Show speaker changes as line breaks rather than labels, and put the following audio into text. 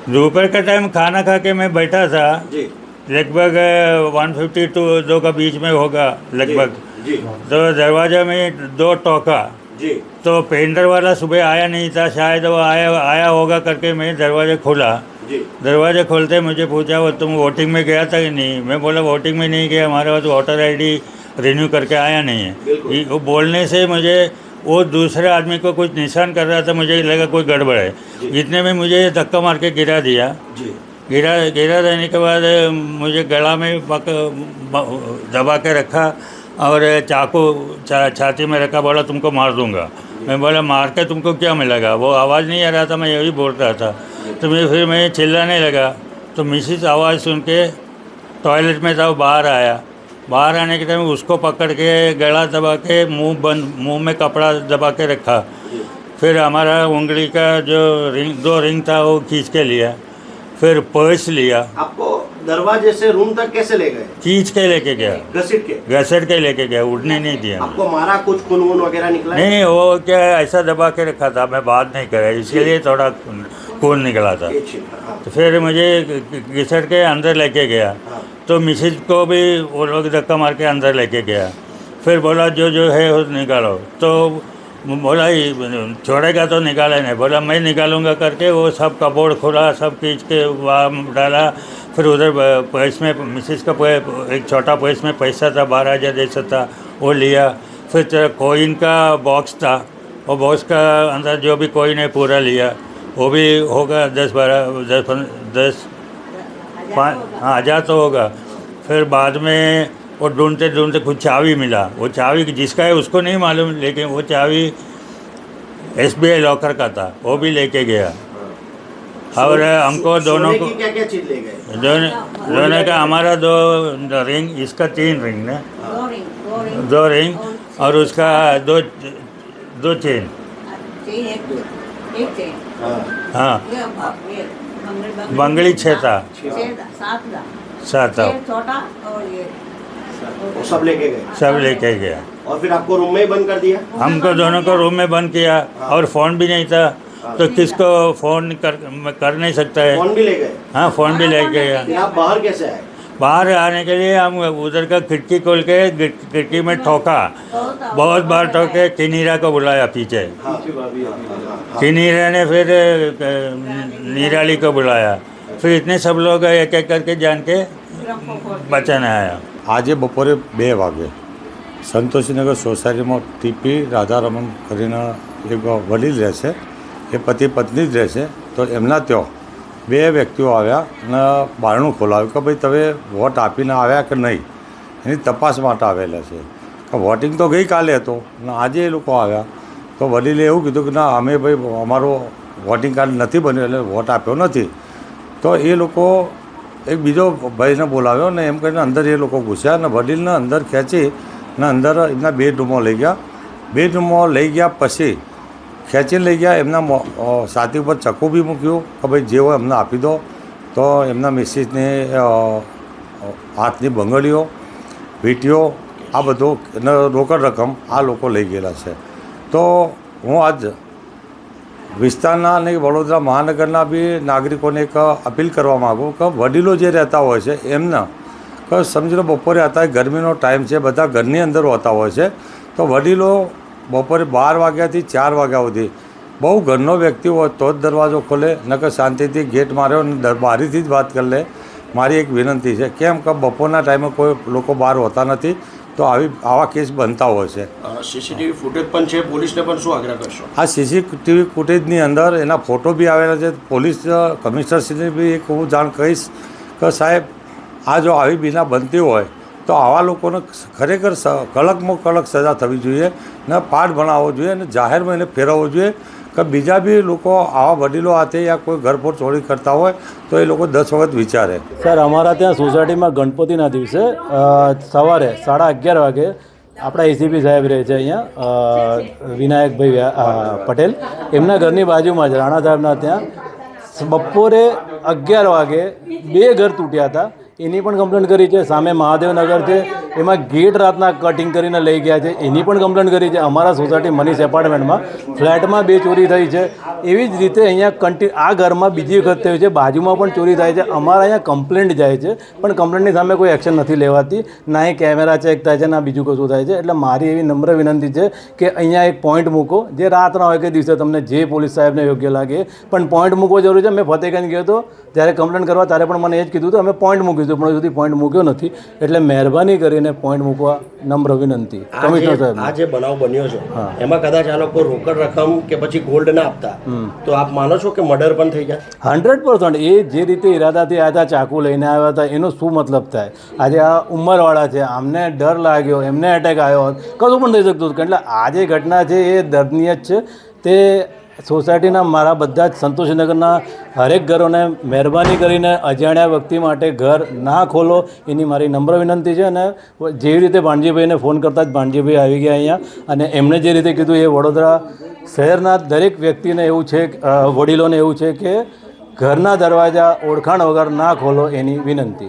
दोपहर का टाइम खाना खा के मैं बैठा था।
जी
लगभग 150 टू 2 का बीच में होगा लगभग।
जी
तो दरवाजा में 2 टोका।
जी
तो पेंटर वाला सुबह आया नहीं था, शायद वो आया होगा करके मैं दरवाज़ा खोला।
जी
दरवाज़ा खोलते मुझे पूछा, वो तुम वोटिंग में गया था कि नहीं? मैं बोला वोटिंग में नहीं गया, हमारे पास वोटर आईडी रिन्यू करके आया नहीं है।
बिल्कुल।
वो बोलने से मुझे वो दूसरे आदमी को कुछ निशान कर रहा था, मुझे लगा कोई गड़बड़ है।
जी।
इतने में मुझे धक्का मार के गिरा दिया।
जी
गिरा देने के बाद मुझे गला में दबा के रखा और चाकू छाती में रखा, बोला तुमको मार दूंगा। मैं बोला मार के तुमको क्या मिलेगा? वो आवाज़ नहीं आ रहा था, मैं यही बोल रहा था। तो फिर मैं चिल्लाने लगा, तो मिसिस आवाज़ सुन के टॉयलेट में था, वो बाहर आया। बाहर आने के टाइम उसको पकड़ के गला दबा के मुंह में कपड़ा दबा के रखा। फिर हमारा उंगली का जो दो रिंग था वो खींच के लिया। फिर पर्स लिया,
आपको दरवाजे से रूम तक कैसे ले गए?
खींच के लेके गया, घसीट के लेके गया, उड़ने नहीं दिया।
आपको मारा? कुछ खून वून वगैरह निकला?
नहीं, वो क्या ऐसा दबा के रखा था, मैं बात नहीं करा, इसलिए थोड़ा खून निकला था। तो फिर मुझे घिसट के अंदर लेके गया। तो मिसिज को भी वो लोग धक्का मार के अंदर लेके गया। फिर बोला जो है वो निकालो। तो बोला छोड़ेगा तो निकाले नहीं। बोला मैं निकालूंगा करके वो सब कपबोर्ड खोला, सब खींच के वहाँ डाला। फिर उधर पर्स में मिसिज का एक छोटा पर्स में पैसा था, 12,000 जैसा था, वो लिया। फिर तेरा कोइन का बॉक्स था, वो बॉक्स का अंदर जो भी कोइन है पूरा लिया। वो भी होगा 10 हज़ार तो होगा। फिर बाद में वो ढूंढते ढूंढते कुछ चाबी मिला। वो चाबी जिसका है उसको नहीं मालूम, लेकिन वो चाबी SBI लॉकर का था, वो भी लेके गया। और हमको दोनों को
क्या क्या चीज ले गए?
दोनों का हमारा 2 रिंग, इसका 3 रिंग ना, 2 रिंग और उसका 2 चेन। हाँ, बंगड़ी 6 था, 7 था।
वो सब लेके गए?
सब लेके गया।
और फिर आपको रूम में ही बंद कर दिया?
हमको दोनों को रूम में बंद किया। और फ़ोन भी नहीं था, तो किसको फ़ोन कर नहीं सकता है।
फोन भी ले गए?
हाँ, फ़ोन भी लेके गया।
फिर आप बाहर कैसे आए?
बाहर आने के लिए हम उधर का खिड़की खोल के खिड़की में ठोका, बहुत बार ठोके। किनीरा को बुलाया पीछे। किनीरा ने फिर निराली को बुलाया। फिर इतने सब लोग एक एक करके जान के बचाने आया।
આજે બપોરે 2 વાગે સંતોષીનગર સોસાયટીમાં TP રાધારમણ કરીને એક વડીલ રહે છે, એ પતિ પત્ની જ રહે છે. તો એમના ત્યાં 2 વ્યક્તિઓ આવ્યા અને બારણું ખોલાવ્યું કે ભાઈ તમે વોટ આપીને આવ્યા કે નહીં, એની તપાસ માટે આવેલા છે. વોટિંગ તો ગઈકાલે હતો અને આજે એ લોકો આવ્યા. તો વડીલે એવું કીધું કે ના અમે ભાઈ અમારો વોટિંગ કાર્ડ નથી બન્યું એટલે વોટ આપ્યો નથી. તો એ લોકો એક બીજો ભાઈને બોલાવ્યો ને એમ કરીને અંદર એ લોકો ઘૂસ્યા અને વડીલને અંદર ખેંચી ને અંદર એમના બેડરૂમમાં લઈ ગયા. બેડરૂમમાં લઈ ગયા પછી ખેંચીને લઈ ગયા. એમના છાતી ઉપર ચક્કુ બી મૂક્યું કે ભાઈ જે હોય એમને આપી દો. તો એમના મિસિસને હાથની બંગડીઓ, વીંટીઓ, આ બધું અને રોકડ રકમ આ લોકો લઈ ગયેલા છે. તો હું આજ વિસ્તારના અને વડોદરા મહાનગરના બી નાગરિકોને એક અપીલ કરવા માગું કે વડીલો જે રહેતા હોય છે એમના કે સમજી લો બપોરે અત્યારે ગરમીનો ટાઈમ છે, બધા ઘરની અંદર હોતા હોય છે. તો વડીલો બપોરે 12 વાગ્યાથી 4 વાગ્યા સુધી બહુ ઘરનો વ્યક્તિ હોય તો જ દરવાજો ખોલે, નકર શાંતિથી ગેટ માર્યો અને બારીથી જ વાત કરી લે. મારી એક વિનંતી છે, કેમ કે બપોરના ટાઈમે કોઈ લોકો બહાર હોતા નથી, તો આવા કેસ બનતા હોય છે.
CCTV ફૂટેજ પણ છે, પોલીસને પણ શું આગ્રહ કરશો?
આ CCTV ફૂટેજની અંદર એના ફોટો બી આવેલા છે. પોલીસ કમિશનરશ્રીને બી એક હું જાણ કહીશ કે સાહેબ આ જો આવી બીના બનતી હોય તો આવા લોકોને ખરેખર કડકમાં કડક સજા થવી જોઈએ ને પાઠ ભણાવવો જોઈએ અને જાહેરમાં એને ફેરવવો જોઈએ કે બીજા બી લોકો આવા વડીલો હાથે યા કોઈ ઘરફોડ ચોરી કરતા હોય તો એ લોકો 10 વખત વિચારે.
સર અમારા ત્યાં સોસાયટીમાં ગણપતિના દિવસે સવારે 11:30 વાગે આપણા ACP સાહેબ રહે છે અહીંયા વિનાયકભાઈ પટેલ, એમના ઘરની બાજુમાં જ રાણા સાહેબના ત્યાં બપોરે 11 વાગે 2 ઘર તૂટ્યા હતા. એની પણ કમ્પ્લેન્ટ કરી છે. સામે મહાદેવનગર છે, એમાં ગેટ રાતના કટિંગ કરીને લઈ ગયા છે એની પણ કમ્પ્લેન કરી છે. અમારા સોસાયટી મનીષ એપાર્ટમેન્ટમાં ફ્લેટમાં 2 ચોરી થઈ છે. એવી જ રીતે અહીંયા આ ઘરમાં બીજી વખત થયું છે, બાજુમાં પણ ચોરી થાય છે. અમારા અહીંયા કમ્પ્લેન્ટ જાય છે પણ કમ્પ્લેન્ટની સામે કોઈ એક્શન નથી લેવાતી, ના એ કેમેરા ચેક થાય છે ના બીજું કશું થાય છે. એટલે મારી એવી નમ્ર વિનંતી છે કે અહીંયા એક પોઈન્ટ મૂકો, જે રાતના હોય કે દિવસે તમને જે પોલીસ સાહેબને યોગ્ય લાગે, પણ પોઈન્ટ મૂકવો જરૂરી છે. મેં ફતેગંજ ગયો હતો ત્યારે કમ્પ્લેન કરવા, ત્યારે પણ મને એ જ કીધું હતું અમે પોઈન્ટ મૂકીશું, પણ હજુ સુધી પોઈન્ટ મૂક્યો નથી. એટલે મહેરબાની કરીને પોઈન્ટ મૂકવા નમ્ર વિનંતી કમિશનર સાહેબ.
આ જે બનાવ બન્યો છે એમાં કદાચ આ લોકો રોકડ રકમ કે પછી ગોલ્ડ ના આપતા તો આપ માનો છો કે મર્ડર પણ થઈ જાય?
100%. એ જે રીતે ઈરાદાથી આવ્યા હતા, ચાકુ લઈને આવ્યા હતા, એનો શું મતલબ થાય? આજે આ ઉંમરવાળા છે, આમને ડર લાગ્યો, એમને એટેક આવ્યો, કશું પણ થઈ શકતું હતું. એટલે આ જે ઘટના છે એ દર્દનીય જ છે. તે સોસાયટીના મારા બધા જ સંતોષનગરના હરેક ઘરોને મહેરબાની કરીને અજાણ્યા વ્યક્તિ માટે ઘર ના ખોલો, એની મારી નમ્ર વિનંતી છે. અને જેવી રીતે ભાણજીભાઈને ફોન કરતા જ ભાણજીભાઈ આવી ગયા અહીંયા, અને એમણે જે રીતે કીધું એ વડોદરા શહેરના દરેક વ્યક્તિને એવું છે, વડીલોને એવું છે કે ઘરના દરવાજા ઓળખાણ વગર ના ખોલો, એની વિનંતી.